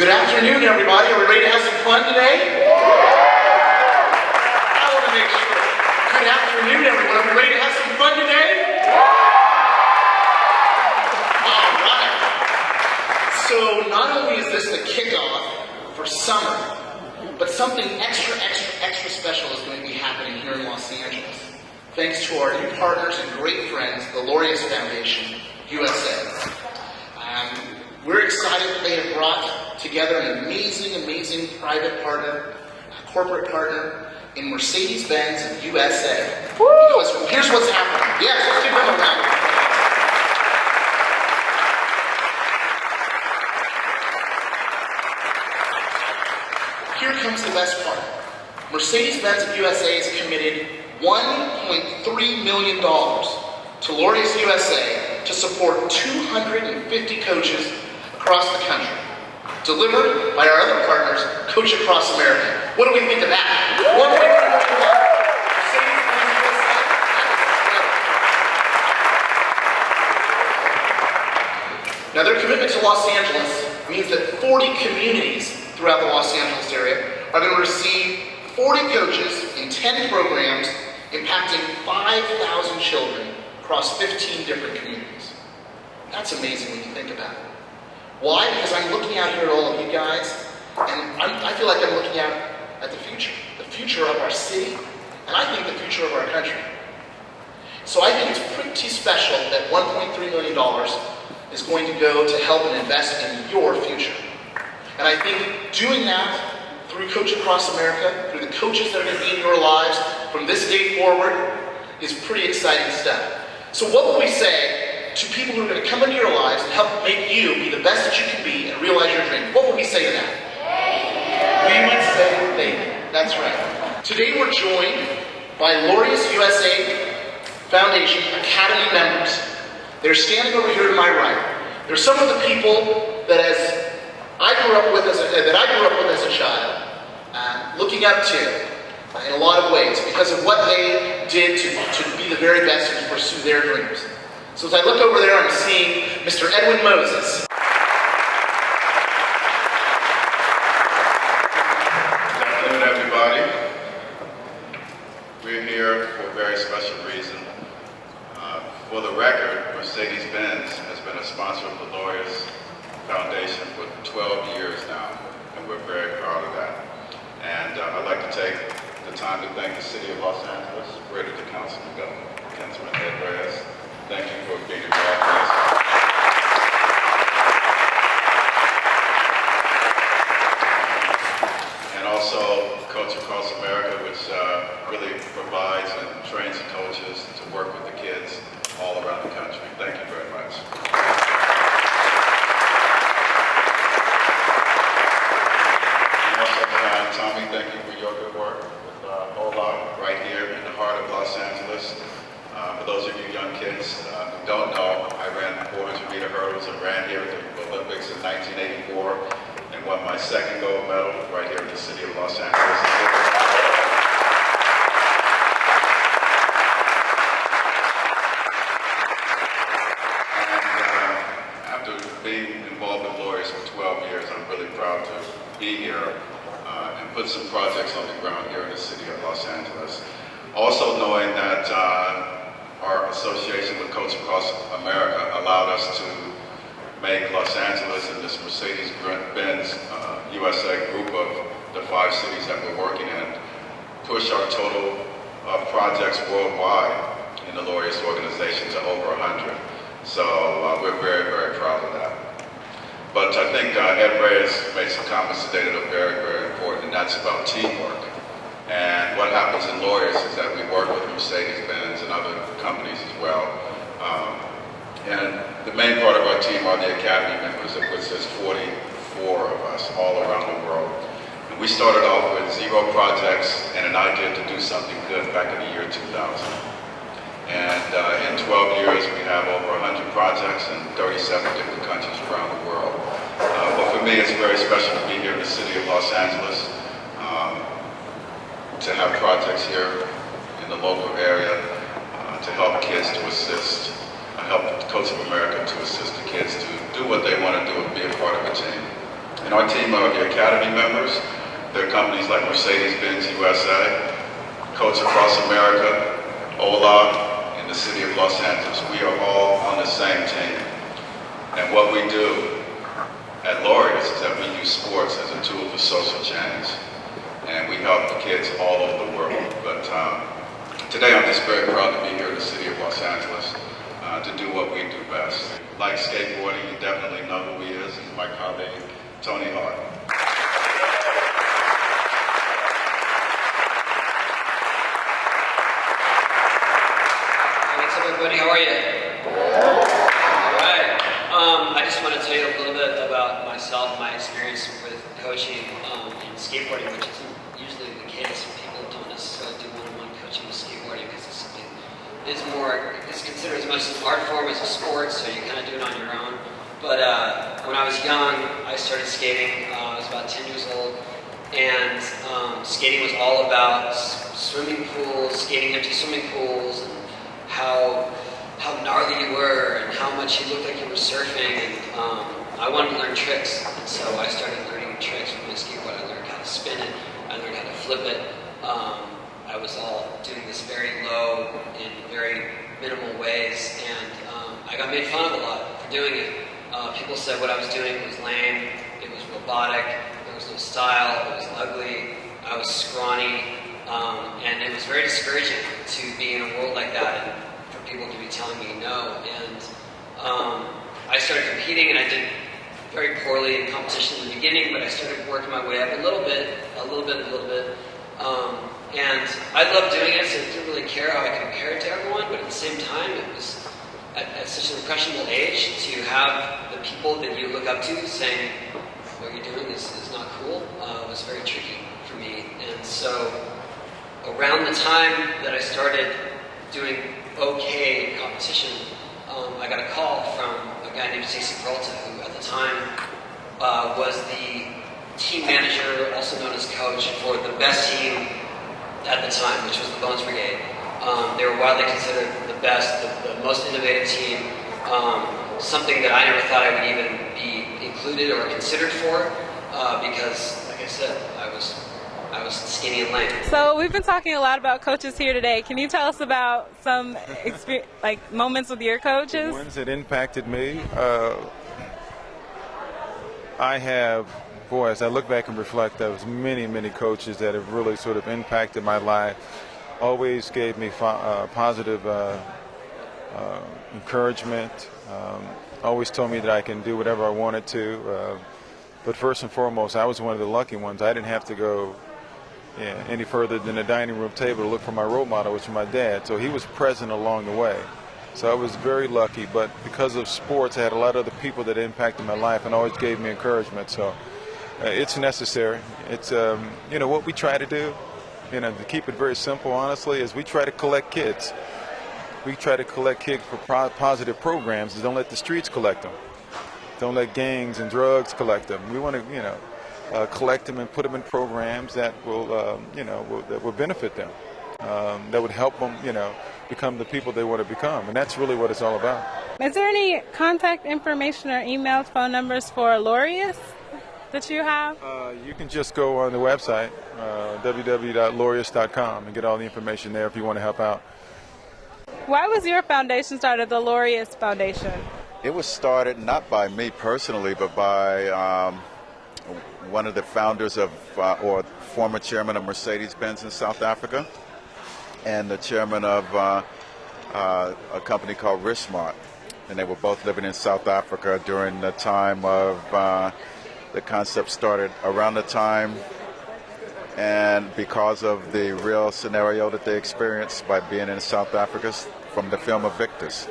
Good afternoon, everybody. Are we ready to have some fun today? I want to make sure. Good afternoon, everyone. Are we ready to have some fun today? All right. So not only is this the kickoff for summer, but something extra special is going to be happening here in Los Angeles, thanks to our new partners and great friends, the Laureus USA. We're excited that they have brought together an amazing private partner, corporate partner in Mercedes-Benz and USA. Because here's what's happening. Yes, let's give them a round. Here comes the best part. Mercedes-Benz and USA has committed $1.3 million to Laureus USA to support 250 coaches across the country, delivered by our other partners, Coach Across America. What do we think of that? Now, their commitment to Los Angeles means that 40 communities throughout the Los Angeles area are going to receive 40 coaches in 10 programs impacting 5,000 children across 15 different communities. That's amazing when you think about it. Why? Because I'm looking out here at all of you guys, and I feel like I'm looking out at the future of our city, and I think the future of our country. So I think it's pretty special that $1.3 million is going to go to help and invest in your future. And I think doing that through Coach Across America, through the coaches that are going to be in your lives from this day forward, is pretty exciting stuff. So what would we say to people who are going to come into your lives and help make you be the best that you can be and realize your dream? What would we say to that? We would say thank you. That's right. Today we're joined by Laureus USA Foundation Academy members. They're standing over here to my right. They're some of the people that I grew up with as a child, looking up to in a lot of ways because of what they did to be the very best and to pursue their dreams. So as I look over there, I'm seeing Mr. Edwin Moses. Good afternoon, everybody. We're here for a very special reason. For the record, Mercedes-Benz has been a sponsor of the Laureus Foundation for 12 years now, and we're very proud of that. And I'd like to take the time to thank the City of Los Angeles, Greater the Council of Government, Councilman Laureus. Thank you for being involved in this. And also Coach Across America, which really provides and trains the coaches to work with the kids all around the country. Thank you very much. And also Tommy, thank you for your good work with Ola right here in the heart of Los Angeles. For those of you young kids who don't know, I ran 400-meter hurdles and ran here at the Olympics in 1984 and won my second gold medal right here in the city of Los Angeles. And after being involved with Laureus for 12 years, I'm really proud to be here and put some projects on the ground here in the city of Los Angeles. Also knowing that our association with Coach Across America allowed us to make Los Angeles and this Mercedes-Benz USA group of the 5 cities that we're working in push our total projects worldwide in the Laureus organization to over 100. So we're very proud of that. But I think Ed Reyes made some comments today that are very important, and that's about teamwork. And what happens in Laureus is that we work with Mercedes-Benz and other companies as well. And the main part of our team are the Academy members, of which there's 44 of us all around the world. And we started off with 0 projects and an idea to do something good back in the year 2000. And in 12 years, we have over 100 projects in 37 different countries around the world. But for me, it's very special to be here in the city of Los Angeles, to have projects here in the local area, to help kids to assist, help Coach of America to assist the kids to do what they want to do and be a part of a team. And our team are the Academy members. They're companies like Mercedes-Benz USA, Coach Across America, Ola, in the city of Los Angeles. We are all on the same team. And what we do at Laureus is that we use sports as a tool for social change. And we help the kids all over the world. But today I'm just very proud to be here in the city of Los Angeles to do what we do best. Like skateboarding, you definitely know who he is. He's my colleague, Tony Hart. What's up, everybody? How are you? All right. I just want to tell you a little bit about myself, my experience with coaching and skateboarding, which isn't usually the case. People don't necessarily do one-on-one coaching with skateboarding because it's something it's considered as much an art form as a sport, so you kind of do it on your own. But when I was young, I started skating. I was about 10 years old, and skating was all about swimming pools, skating empty swimming pools, and how gnarly you were and how much you looked like you were surfing. And I wanted to learn tricks, and so I started learning tricks with my skateboard. I learned how to spin it. I learned how to flip it. I was all doing this very low in very minimal ways, and I got made fun of a lot for doing it. People said what I was doing was lame, it was robotic, there was no style, it was ugly, I was scrawny, and it was very discouraging to be in a world like that and for people to be telling me no. And I started competing, and I did very poorly in competition in the beginning, but I started working my way up a little bit. And I loved doing it, so I didn't really care how I compared to everyone, but at the same time, it was at such an impressionable age to have the people that you look up to saying, what you're doing is not cool, was very tricky for me. And so around the time that I started doing okay in competition, I got a call from a guy named Stacey Peralta, who at the time was the team manager, also known as coach, for the best team at the time, which was the Bones Brigade. They were widely considered the best, the most innovative team, something that I never thought I would even be included or considered for, because, like I said, I was skinny and lame. So we've been talking a lot about coaches here today. Can you tell us about some moments with your coaches? The ones that impacted me, I have, as I look back and reflect, there was many coaches that have really sort of impacted my life. Always gave me positive encouragement. Always told me that I can do whatever I wanted to. But first and foremost, I was one of the lucky ones. I didn't have to go any further than the dining room table to look for my role model, which was my dad. So he was present along the way. So I was very lucky. But because of sports, I had a lot of other people that impacted my life and always gave me encouragement. So it's necessary. It's what we try to do. To keep it very simple, honestly, is we try to collect kids. We try to collect kids for positive programs. Don't let the streets collect them. Don't let gangs and drugs collect them. We want to, collect them and put them in programs that will, that will benefit them. That would help them, become the people they want to become. And that's really what it's all about. Is there any contact information or emails, phone numbers for Laureus that you have? You can just go on the website, www.laureus.com, and get all the information there if you want to help out. Why was your foundation started, the Laureus Foundation? It was started not by me personally, but by one of the founders of, or former chairman of Mercedes-Benz in South Africa, and the chairman of a company called Richmond. And they were both living in South Africa during the time of the concept started around the time, and because of the real scenario that they experienced by being in South Africa from the film Invictus.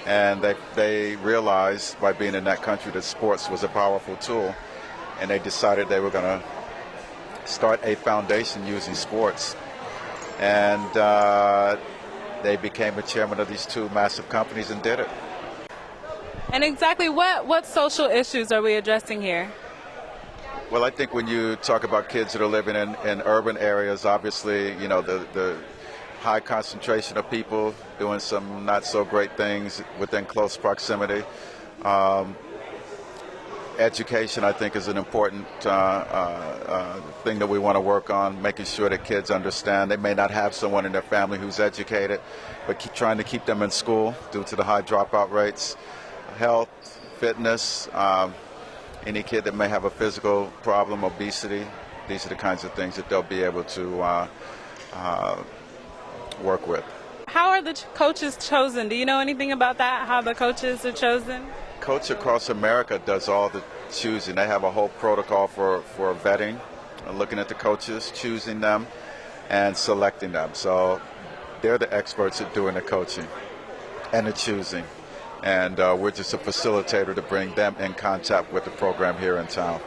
And they realized by being in that country that sports was a powerful tool, and they decided they were going to start a foundation using sports. And they became the chairman of these two massive companies and did it. And exactly what social issues are we addressing here? Well, I think when you talk about kids that are living in urban areas, obviously, the high concentration of people doing some not so great things within close proximity. education, I think, is an important thing that we want to work on, making sure that kids understand. They may not have someone in their family who's educated, but trying to keep them in school due to the high dropout rates. Health, fitness, any kid that may have a physical problem, obesity, these are the kinds of things that they'll be able to work with. How are the coaches chosen? Do you know anything about that, how the coaches are chosen? Coach Across America does all the choosing. They have a whole protocol for vetting, looking at the coaches, choosing them, and selecting them. So they're the experts at doing the coaching and the choosing. And we're just a facilitator to bring them in contact with the program here in town.